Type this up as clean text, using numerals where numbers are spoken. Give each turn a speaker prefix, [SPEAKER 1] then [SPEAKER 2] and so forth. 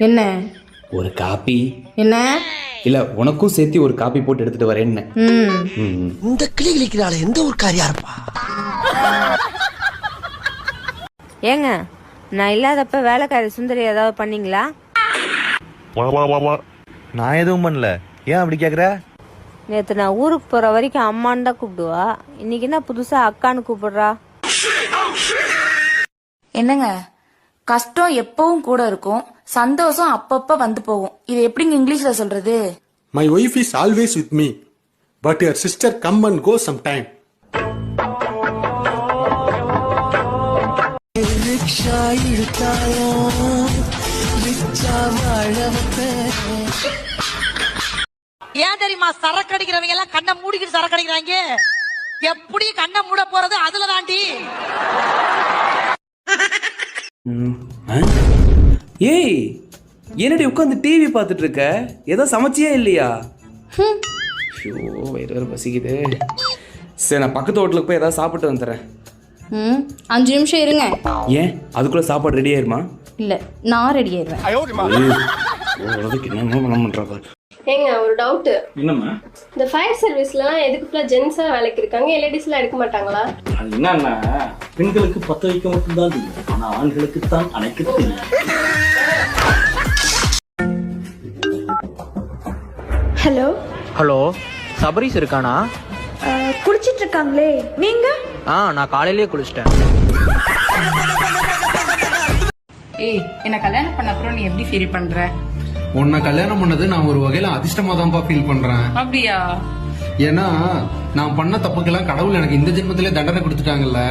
[SPEAKER 1] என்ன?
[SPEAKER 2] ஒரு காப்பி.
[SPEAKER 1] என்ன?
[SPEAKER 2] இல்ல உனக்கும் சேர்த்து ஒரு காப்பி போட்டு எடுத்துட்டு வரேன்னு.
[SPEAKER 3] இந்த கிளி கிளிக்கிறாள் எந்த ஒரு காரியா இருப்பா?
[SPEAKER 4] ஏங்க, நான் இல்லாதப்ப வேலைக்காரி சுந்தரி ஏதாவது பண்ணீங்களா?
[SPEAKER 5] நான் எதுவும் பண்ணல. ஏன் அப்படி கேக்குற?
[SPEAKER 4] நேற்று நான் ஊருக்கு போற வரைக்கும் அம்மான்னு தான் கூப்பிடுவா. இன்னைக்கு என்ன புதுசா அக்கான்னு கூப்பிடுறா?
[SPEAKER 6] என்னங்க, கஷ்டம் எப்பவும் கூட இருக்கும், சந்தோஷம் அப்பப்ப வந்து போகும். இது எப்படிங்க இங்கிலீஷ்ல சொல்றது?
[SPEAKER 7] My wife is always with me, but your sister come and go sometime.
[SPEAKER 3] ஏன் தெரியுமா சரக்கு அடிக்கிறவங்க எல்லாம் கண்ணை மூடிக்கிட்டு சரக்கு அடிக்கிறாங்க? எப்படி கண்ணை மூட போறது அதுல தாண்டி.
[SPEAKER 2] ஏய், என்னடி உட்காந்து டிவி பார்த்துட்டு இருக்க? ஏதோ சமைச்சியே இல்லையா? ஷோ, வயிறு வேறு பசிக்குது. சரி, நான் பக்கத்து ஹோட்டலுக்கு போய் ஏதாவது சாப்பிட்டு வந்துடுறேன்.
[SPEAKER 1] 5 நிமிஷம் இருங்க.
[SPEAKER 2] ஏன், அதுக்குள்ள சாப்பாடு ரெடி ஆயிருமா?
[SPEAKER 1] இல்ல, நான் ரெடி ஆயிடுவேன்.
[SPEAKER 2] என்ன பண்ண பண்றாங்க?
[SPEAKER 8] ஏங்க, ஒரு டவுட்.
[SPEAKER 2] என்னம்மா?
[SPEAKER 8] இந்த ஃபயர் சர்வீஸ்லாம் எதுக்கு ஃபுல்லா ஜென்ஸா வேலைக்கு இருக்காங்க, லேடிஸ்லாம் எடுக்க மாட்டாங்களா?
[SPEAKER 9] அது என்னன்னா, பெண்களுக்கு பத்த வைக்க மட்டும்தான் தெரியும், ஆனா ஆண்களுக்கு தான் அணைக்க தெரியும்.
[SPEAKER 10] ஹலோ
[SPEAKER 11] ஹலோ, சபரிஸ் இருக்கானா?
[SPEAKER 10] குளிச்சிட்டு இருக்காங்களே, நீங்க?
[SPEAKER 11] நான் காலையிலேயே குளிச்சிட்டேன்.
[SPEAKER 1] ஏய், என்ன கல்யாணம் பண்ண அப்புறம் நீ எப்படி ஃபீல் பண்ற?
[SPEAKER 7] உன்னை கல்யாணம் பண்ணது நான் ஒரு வகையில அதிர்ஷ்டமா தான்ப்பா ஃபீல் பண்றேன்.
[SPEAKER 1] அப்படியா?
[SPEAKER 7] ஏன்னா நான் பண்ண தப்புக்கெல்லாம் கடவுள் எனக்கு இந்த ஜென்மத்திலே தண்டனை கொடுத்துட்டாங்கல்ல.